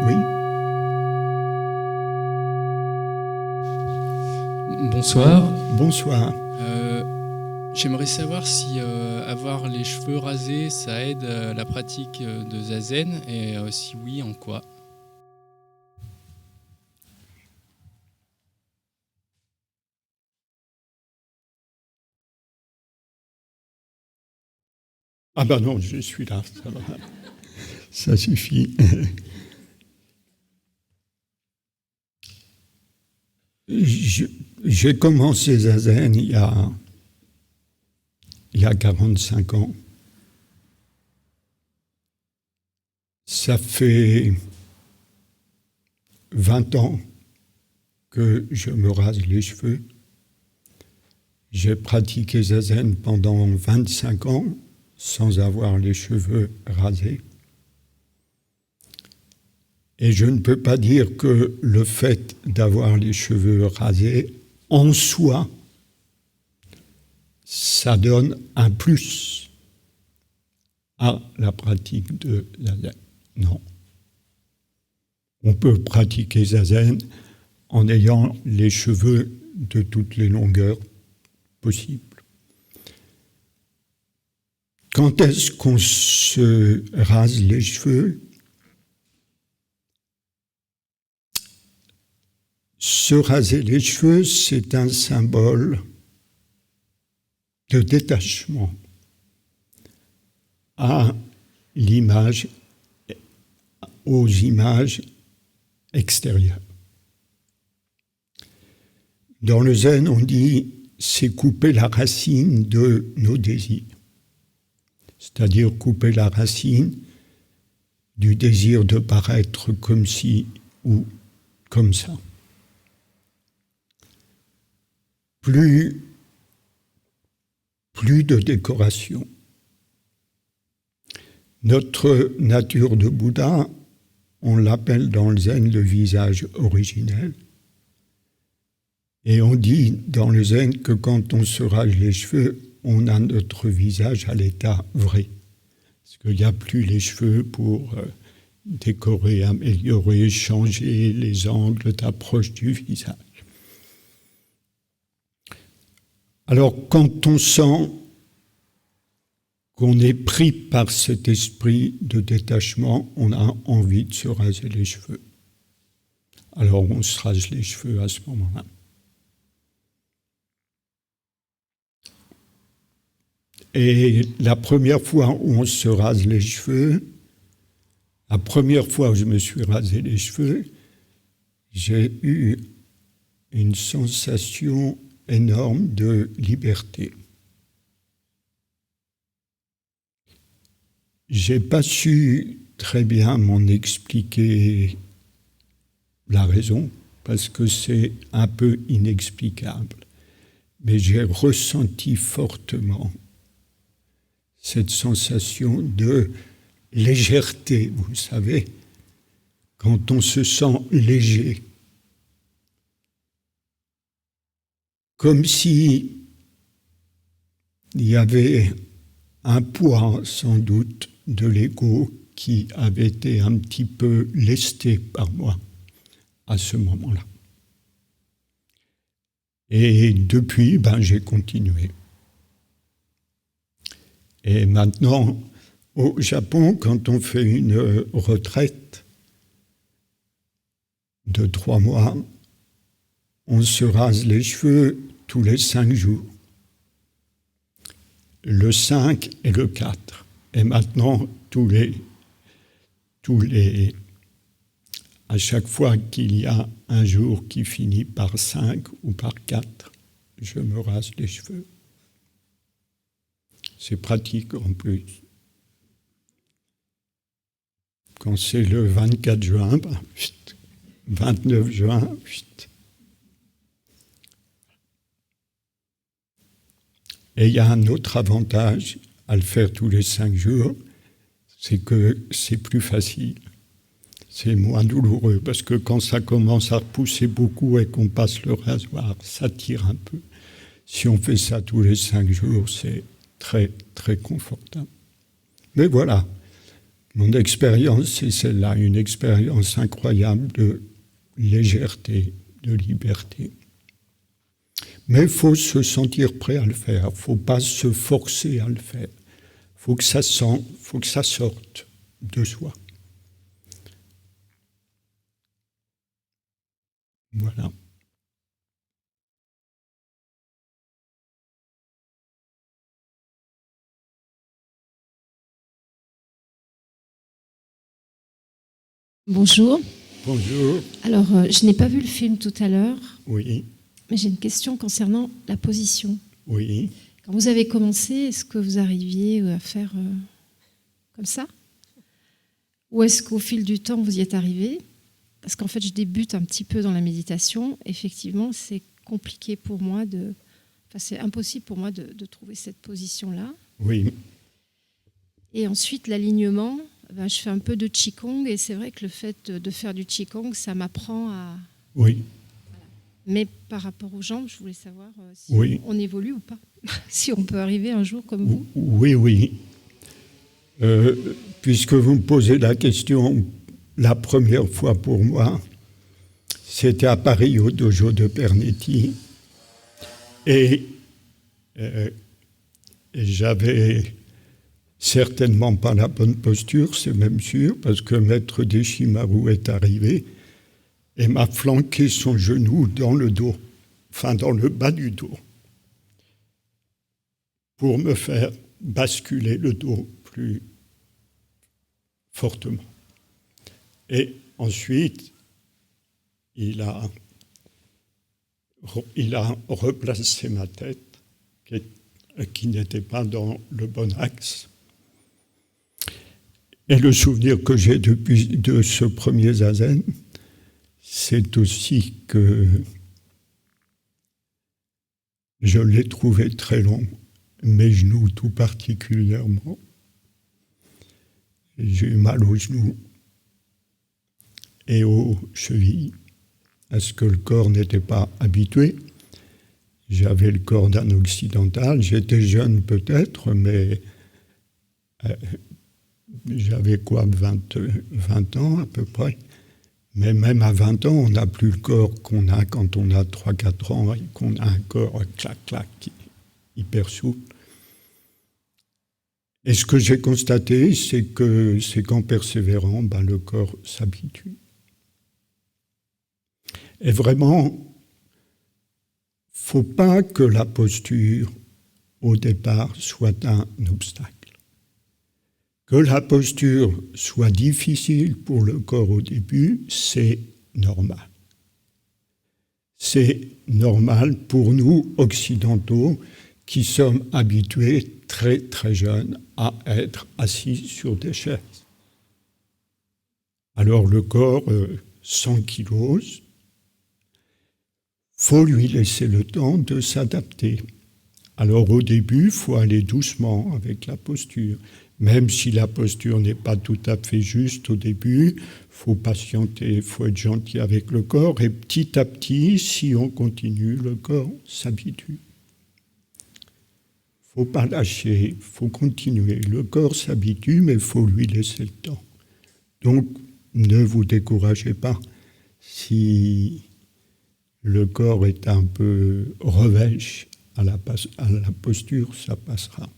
Oui. Bonsoir. Bonsoir. J'aimerais savoir si avoir les cheveux rasés, ça aide la pratique de zazen, et si oui, en quoi? Ah ben non, je suis là, ça va. Ça suffit. J'ai commencé zazen il y a 45 ans. Ça fait 20 ans que je me rase les cheveux. J'ai pratiqué zazen pendant 25 ans sans avoir les cheveux rasés. Et je ne peux pas dire que le fait d'avoir les cheveux rasés, en soi, ça donne un plus à la pratique de zazen. Non. On peut pratiquer zazen en ayant les cheveux de toutes les longueurs possibles. Quand est-ce qu'on se rase les cheveux? Se raser les cheveux, c'est un symbole de détachement aux images extérieures. Dans le zen, on dit c'est couper la racine de nos désirs, c'est-à-dire couper la racine du désir de paraître comme ci ou comme ça. Plus de décoration. Notre nature de Bouddha, on l'appelle dans le zen le visage originel. Et on dit dans le zen que quand on se rase les cheveux, on a notre visage à l'état vrai. Parce qu'il n'y a plus les cheveux pour décorer, améliorer, changer les angles d'approche du visage. Alors, quand on sent qu'on est pris par cet esprit de détachement, on a envie de se raser les cheveux. Alors, on se rase les cheveux à ce moment-là. Et la première fois où on se rase les cheveux, la première fois où je me suis rasé les cheveux, j'ai eu une sensation énorme de liberté. J'ai pas su très bien m'en expliquer la raison, parce que c'est un peu inexplicable. Mais j'ai ressenti fortement cette sensation de légèreté, vous savez, quand on se sent léger. Comme si il y avait un poids, sans doute, de l'ego qui avait été un petit peu lesté par moi à ce moment-là. Et depuis, j'ai continué. Et maintenant, au Japon, quand on fait une retraite de 3 mois, on se rase les cheveux tous les 5 jours. Le 5 et le 4. Et maintenant, à chaque fois qu'il y a un jour qui finit par 5 ou par 4, je me rase les cheveux. C'est pratique en plus. Quand c'est le 24 juin, 29 juin, Et il y a un autre avantage à le faire tous les 5 jours, c'est que c'est plus facile. C'est moins douloureux, parce que quand ça commence à repousser beaucoup et qu'on passe le rasoir, ça tire un peu. Si on fait ça tous les 5 jours, c'est très, très confortable. Mais voilà, Mon expérience, c'est celle-là, une expérience incroyable de légèreté, de liberté. Mais il faut se sentir prêt à le faire, il ne faut pas se forcer à le faire. Il faut que ça sorte de soi. Voilà. Bonjour. Bonjour. Alors, je n'ai pas vu le film tout à l'heure, Oui, mais j'ai une question concernant la position. oui. Quand vous avez commencé, est-ce que vous arriviez à faire comme ça? Ou est-ce qu'au fil du temps, vous y êtes arrivé? Parce qu'en fait, je débute un petit peu dans la méditation. Effectivement, c'est compliqué pour moi c'est impossible pour moi de trouver cette position-là. Oui. Et ensuite, l'alignement, je fais un peu de Qigong et c'est vrai que le fait de faire du Qigong, ça m'apprend à... Oui. Mais par rapport aux jambes, je voulais savoir si Oui. on évolue ou pas. Si on peut arriver un jour comme vous. Oui, oui. Puisque vous me posez la question, la première fois pour moi, c'était à Paris, au dojo de Pernetti. Et j'avais certainement pas la bonne posture, c'est même sûr, parce que Maître Deshimaru est arrivé et m'a flanqué son genou dans le dos, enfin dans le bas du dos, pour me faire basculer le dos plus fortement. Et ensuite, il a replacé ma tête, qui n'était pas dans le bon axe. Et le souvenir que j'ai de ce premier zazen, c'est aussi que je l'ai trouvé très long, mes genoux tout particulièrement. J'ai eu mal aux genoux et aux chevilles, à ce que le corps n'était pas habitué. J'avais le corps d'un occidental, j'étais jeune peut-être, mais j'avais 20 ans à peu près. Mais même à 20 ans, on n'a plus le corps qu'on a quand on a 3-4 ans et qu'on a un corps clac-clac, hyper souple. Et ce que j'ai constaté, c'est qu'en persévérant, le corps s'habitue. Et vraiment, il ne faut pas que la posture, au départ, soit un obstacle. Que la posture soit difficile pour le corps au début, c'est normal. C'est normal pour nous, occidentaux, qui sommes habitués très très jeunes à être assis sur des chaises. Alors le corps, 100 kilos, faut lui laisser le temps de s'adapter. Alors au début, il faut aller doucement avec la posture. Même si la posture n'est pas tout à fait juste au début, il faut patienter, il faut être gentil avec le corps. Et petit à petit, si on continue, le corps s'habitue. Il ne faut pas lâcher, il faut continuer. Le corps s'habitue, mais il faut lui laisser le temps. Donc, ne vous découragez pas. Si le corps est un peu revêche à la posture, ça passera.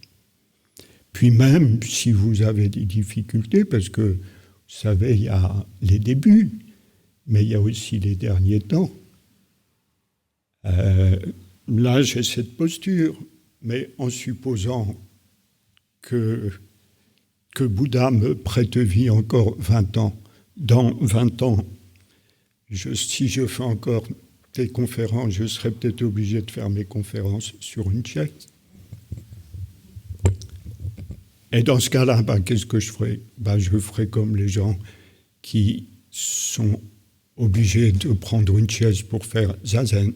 Puis même si vous avez des difficultés, parce que, vous savez, il y a les débuts, mais il y a aussi les derniers temps. Là, j'ai cette posture, mais en supposant que Bouddha me prête vie encore 20 ans, dans 20 ans, si je fais encore des conférences, je serai peut-être obligé de faire mes conférences sur une chaise. Et dans ce cas-là, qu'est-ce que je ferai? Je ferai comme les gens qui sont obligés de prendre une chaise pour faire zazen.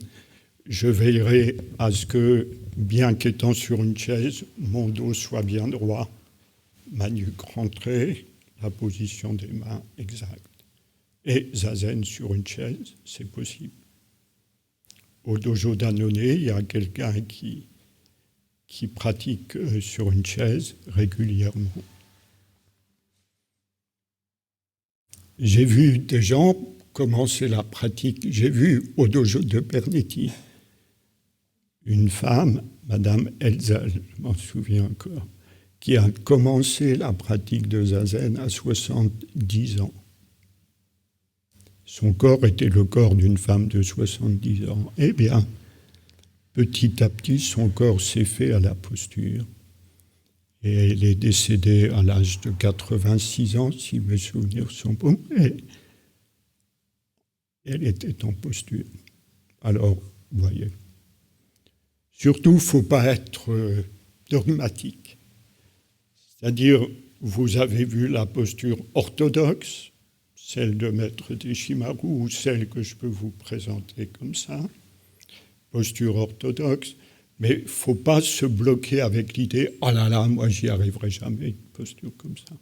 Je veillerai à ce que, bien qu'étant sur une chaise, mon dos soit bien droit, ma nuque rentrée, la position des mains exacte. Et zazen sur une chaise, c'est possible. Au dojo d'Annone, il y a quelqu'un qui pratique sur une chaise régulièrement. J'ai vu des gens commencer la pratique. J'ai vu au dojo de Pernetti une femme, Madame Elsa, je m'en souviens encore, qui a commencé la pratique de Zazen à 70 ans. Son corps était le corps d'une femme de 70 ans. Eh bien, petit à petit, son corps s'est fait à la posture. Et elle est décédée à l'âge de 86 ans, si mes souvenirs sont bons. Et elle était en posture. Alors, vous voyez. Surtout, il ne faut pas être dogmatique. C'est-à-dire, vous avez vu la posture orthodoxe, celle de Maître Deshimaru, ou celle que je peux vous présenter comme ça, posture orthodoxe, mais il ne faut pas se bloquer avec l'idée « Oh là là, moi j'y arriverai jamais, une posture comme ça ».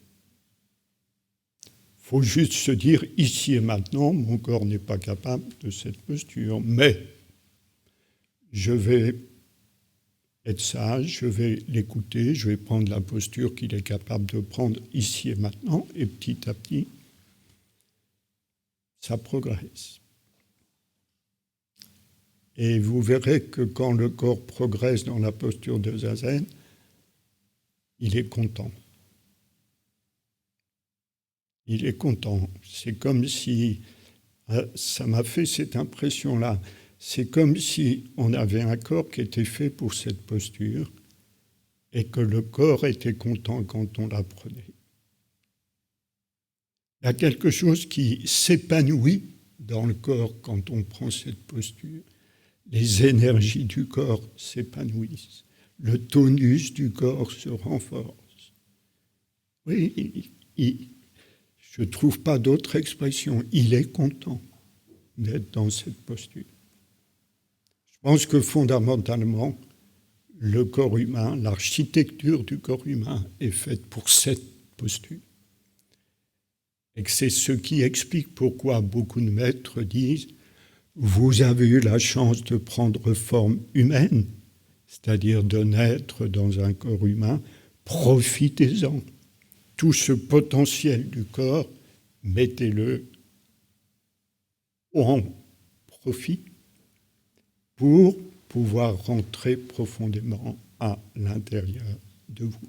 Il faut juste se dire « Ici et maintenant, mon corps n'est pas capable de cette posture, mais je vais être sage, je vais l'écouter, je vais prendre la posture qu'il est capable de prendre ici et maintenant, et petit à petit, ça progresse. » Et vous verrez que quand le corps progresse dans la posture de Zazen, il est content. Il est content. C'est comme si, ça m'a fait cette impression-là, c'est comme si on avait un corps qui était fait pour cette posture et que le corps était content quand on la prenait. Il y a quelque chose qui s'épanouit dans le corps quand on prend cette posture. Les énergies du corps s'épanouissent. Le tonus du corps se renforce. Oui, je ne trouve pas d'autre expression. Il est content d'être dans cette posture. Je pense que fondamentalement, le corps humain, l'architecture du corps humain est faite pour cette posture. Et que c'est ce qui explique pourquoi beaucoup de maîtres disent « Vous avez eu la chance de prendre forme humaine, c'est-à-dire de naître dans un corps humain, profitez-en. Tout ce potentiel du corps, mettez-le en profit pour pouvoir rentrer profondément à l'intérieur de vous. »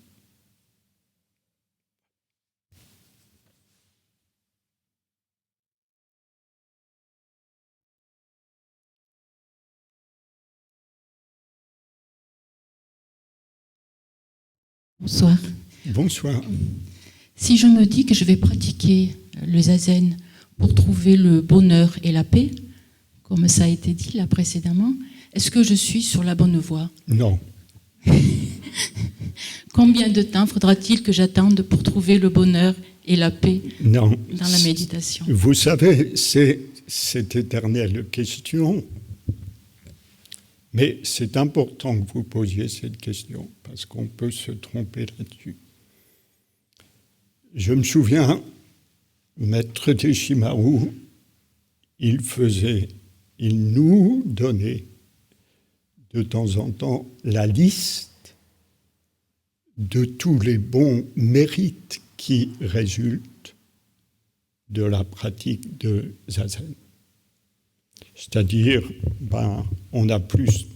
Bonsoir. Bonsoir. Si je me dis que je vais pratiquer le zazen pour trouver le bonheur et la paix, comme ça a été dit là précédemment, est-ce que je suis sur la bonne voie? Non. Combien de temps faudra-t-il que j'attende pour trouver le bonheur et la paix Non. dans la méditation? Vous savez, c'est cette éternelle question. Mais c'est important que vous posiez cette question, parce qu'on peut se tromper là-dessus. Je me souviens, Maître Deshimaru, il nous donnait de temps en temps la liste de tous les bons mérites qui résultent de la pratique de Zazen. C'est-à-dire, on a plus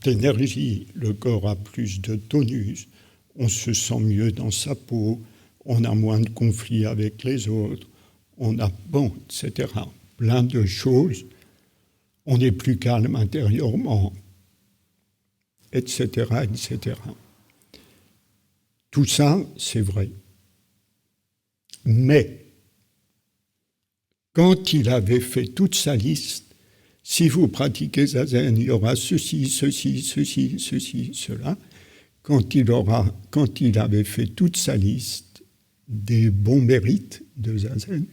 d'énergie, le corps a plus de tonus, on se sent mieux dans sa peau, on a moins de conflits avec les autres, on a, etc. Plein de choses, on est plus calme intérieurement, etc., etc. Tout ça, c'est vrai. Mais, quand il avait fait toute sa liste, si vous pratiquez Zazen, il y aura ceci, ceci, ceci, ceci, cela. Quand il avait fait toute sa liste des bons mérites de Zazen,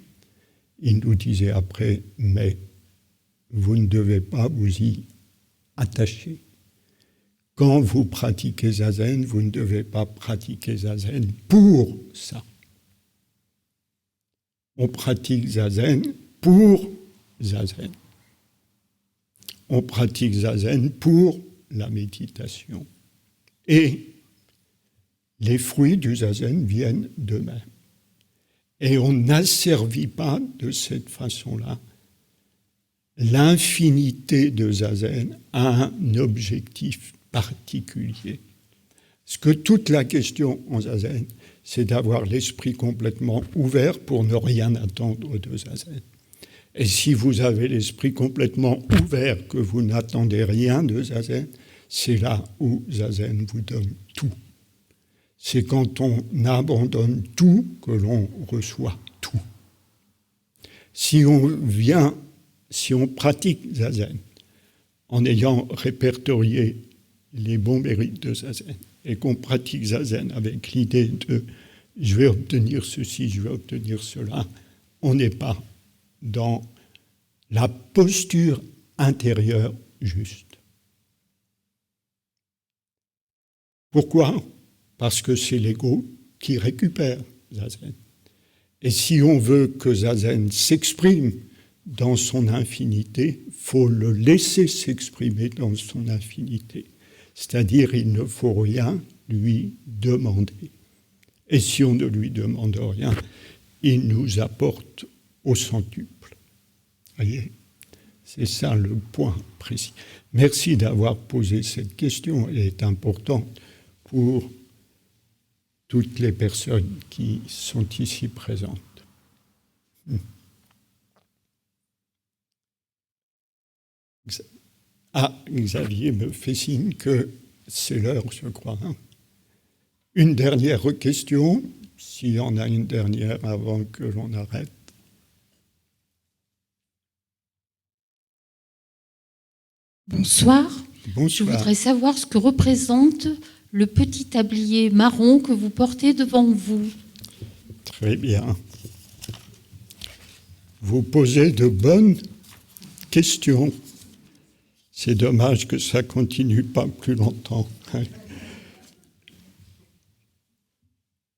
il nous disait après, mais vous ne devez pas vous y attacher. Quand vous pratiquez Zazen, vous ne devez pas pratiquer Zazen pour ça. On pratique Zazen pour Zazen. On pratique Zazen pour la méditation. Et les fruits du Zazen viennent d'eux-mêmes. Et on n'asservit pas de cette façon-là l'infinité de Zazen à un objectif particulier. Parce que toute la question en Zazen, c'est d'avoir l'esprit complètement ouvert pour ne rien attendre de Zazen. Et si vous avez l'esprit complètement ouvert, que vous n'attendez rien de Zazen, c'est là où Zazen vous donne tout. C'est quand on abandonne tout que l'on reçoit tout. Si on pratique Zazen en ayant répertorié les bons mérites de Zazen et qu'on pratique Zazen avec l'idée de « je vais obtenir ceci, je vais obtenir cela », on n'est pas dans la posture intérieure juste. Pourquoi ? Parce que c'est l'ego qui récupère Zazen. Et si on veut que Zazen s'exprime dans son infinité, il faut le laisser s'exprimer dans son infinité. C'est-à-dire, il ne faut rien lui demander. Et si on ne lui demande rien, il nous apporte au centuple. Voyez ? C'est ça le point précis. Merci d'avoir posé cette question. Elle est importante pour toutes les personnes qui sont ici présentes. Xavier me fait signe que c'est l'heure, je crois. Une dernière question, s'il y en a une dernière avant que l'on arrête. Bonsoir. Bonsoir. Je voudrais savoir ce que représente le petit tablier marron que vous portez devant vous. Très bien. Vous posez de bonnes questions. C'est dommage que ça continue pas plus longtemps.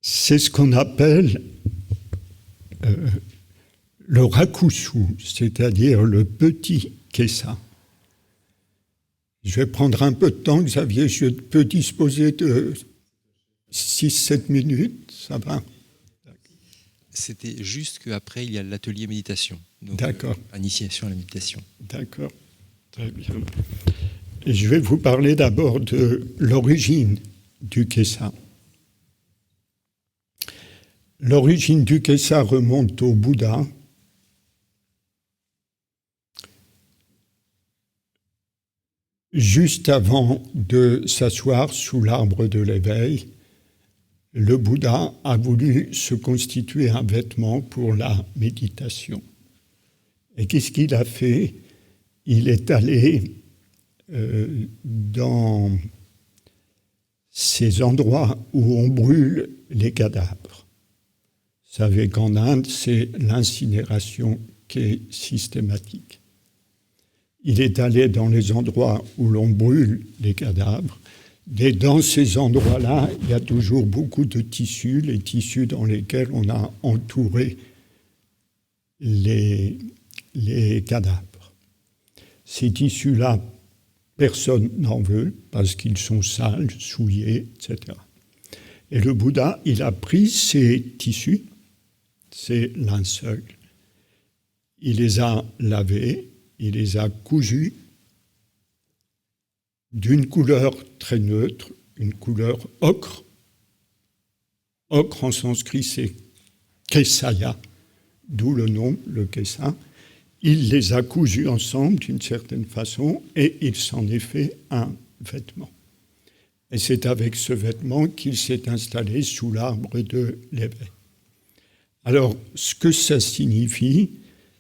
C'est ce qu'on appelle le rakushu, c'est-à-dire le petit kessa. Je vais prendre un peu de temps, Xavier, je peux disposer de 6-7 minutes, ça va ? C'était juste qu'après, il y a l'atelier méditation. Donc, d'accord. Initiation à la méditation. D'accord, très bien. Et je vais vous parler d'abord de l'origine du kessa. L'origine du kessa remonte au Bouddha. Juste avant de s'asseoir sous l'arbre de l'éveil, le Bouddha a voulu se constituer un vêtement pour la méditation. Et qu'est-ce qu'il a fait ? Il est allé dans ces endroits où on brûle les cadavres. Vous savez qu'en Inde, c'est l'incinération qui est systématique. Il est allé dans les endroits où l'on brûle les cadavres. Et dans ces endroits-là, il y a toujours beaucoup de tissus, les tissus dans lesquels on a entouré les cadavres. Ces tissus-là, personne n'en veut parce qu'ils sont sales, souillés, etc. Et le Bouddha, il a pris ces tissus, ces linceuls, il les a lavés, il les a cousus d'une couleur très neutre, une couleur ocre. Ocre en sanskrit, c'est kesaya, d'où le nom, le kessa. Il les a cousus ensemble d'une certaine façon et il s'en est fait un vêtement. Et c'est avec ce vêtement qu'il s'est installé sous l'arbre de l'éveil. Alors, ce que ça signifie,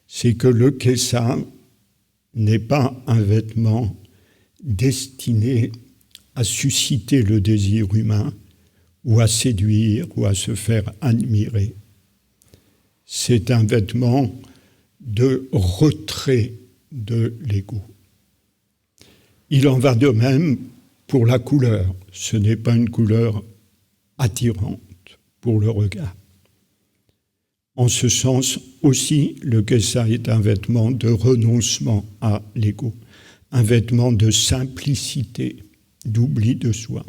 c'est que le kessa n'est pas un vêtement destiné à susciter le désir humain ou à séduire ou à se faire admirer. C'est un vêtement de retrait de l'ego. Il en va de même pour la couleur. Ce n'est pas une couleur attirante pour le regard. En ce sens aussi, le kessa est un vêtement de renoncement à l'ego, un vêtement de simplicité, d'oubli de soi.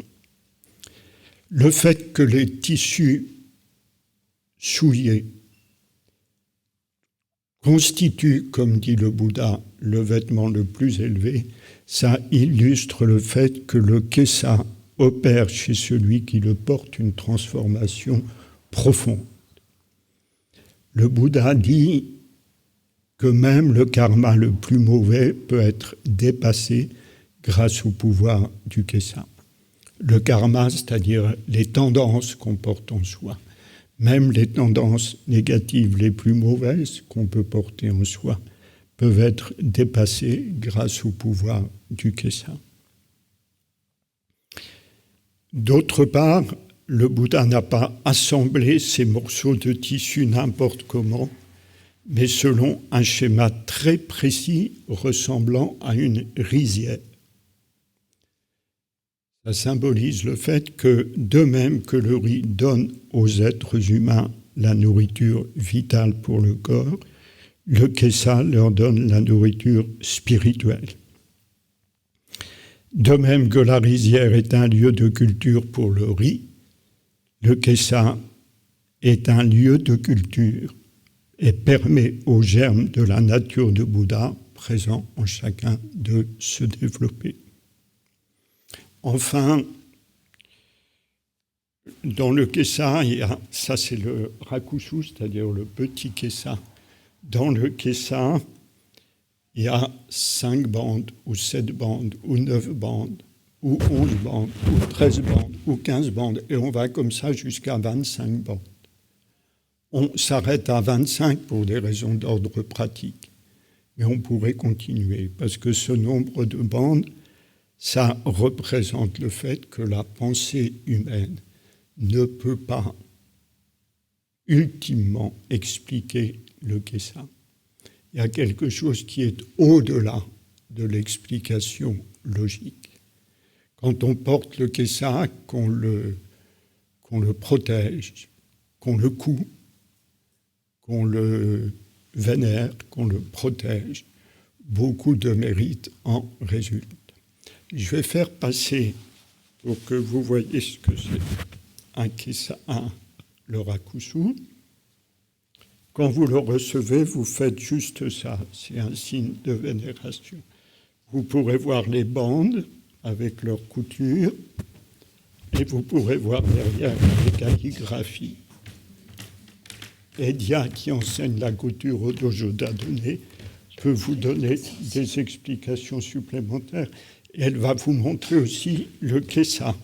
Le fait que les tissus souillés constitue, comme dit le Bouddha, le vêtement le plus élevé, ça illustre le fait que le kessa opère chez celui qui le porte une transformation profonde. Le Bouddha dit que même le karma le plus mauvais peut être dépassé grâce au pouvoir du kessa. Le karma, c'est-à-dire les tendances qu'on porte en soi, même les tendances négatives les plus mauvaises qu'on peut porter en soi, peuvent être dépassées grâce au pouvoir du kessa. D'autre part, le Bouddha n'a pas assemblé ces morceaux de tissu n'importe comment, mais selon un schéma très précis ressemblant à une rizière. Ça symbolise le fait que, de même que le riz donne aux êtres humains la nourriture vitale pour le corps, le kessa leur donne la nourriture spirituelle. De même que la rizière est un lieu de culture pour le riz, le kessa est un lieu de culture et permet aux germes de la nature de Bouddha présents en chacun de se développer. Enfin, dans le kessa, ça c'est le rakushu, c'est-à-dire le petit kessa. Dans le kessa, il y a 5 bandes, ou 7 bandes, ou 9 bandes, ou 11 bandes, ou 13 bandes, ou 15 bandes, et on va comme ça jusqu'à 25 bandes. On s'arrête à 25 pour des raisons d'ordre pratique, mais on pourrait continuer, parce que ce nombre de bandes, ça représente le fait que la pensée humaine ne peut pas ultimement expliquer le kessa. Il y a quelque chose qui est au-delà de l'explication logique. Quand on porte le kessa, qu'on le protège, qu'on le coud, qu'on le vénère, qu'on le protège, beaucoup de mérites en résultent. Je vais faire passer, pour que vous voyez ce que c'est, un kessa, le rakushu. Quand vous le recevez, vous faites juste ça. C'est un signe de vénération. Vous pourrez voir les bandes avec leur couture et vous pourrez voir derrière les calligraphies. Edia, qui enseigne la couture au dojo d'Adonai, peut vous donner des explications supplémentaires. Et elle va vous montrer aussi le kessa.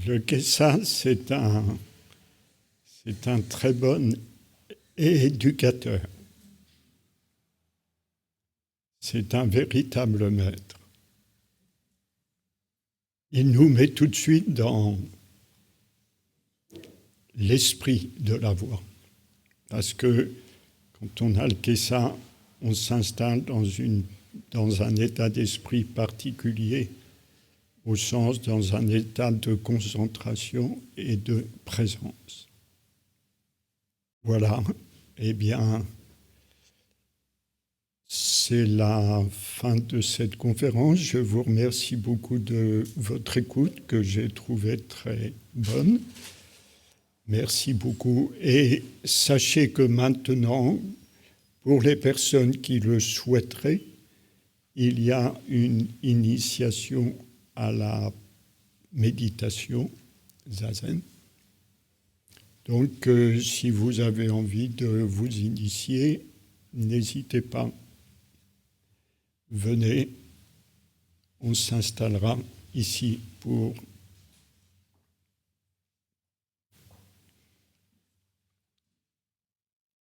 Le kessa, c'est un très bon éducateur. C'est un véritable maître. Il nous met tout de suite dans l'esprit de la voie. Parce que quand on a le kessa, on s'installe dans un état d'esprit particulier, au sens dans un état de concentration et de présence. Voilà, eh bien, c'est la fin de cette conférence. Je vous remercie beaucoup de votre écoute, que j'ai trouvée très bonne. Merci beaucoup. Et sachez que maintenant, pour les personnes qui le souhaiteraient, il y a une initiation à la méditation zazen. Donc, si vous avez envie de vous initier, n'hésitez pas. Venez, on s'installera ici pour...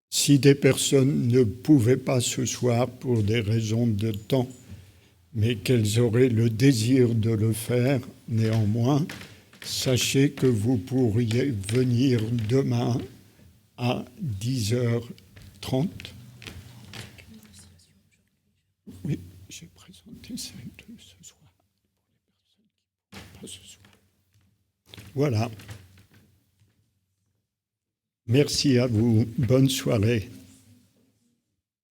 Si des personnes ne pouvaient pas ce soir pour des raisons de temps, mais qu'elles auraient le désir de le faire, néanmoins, sachez que vous pourriez venir demain à 10h30. Oui, j'ai présenté celle de ce soir. Pas ce soir. Voilà. Merci à vous. Bonne soirée.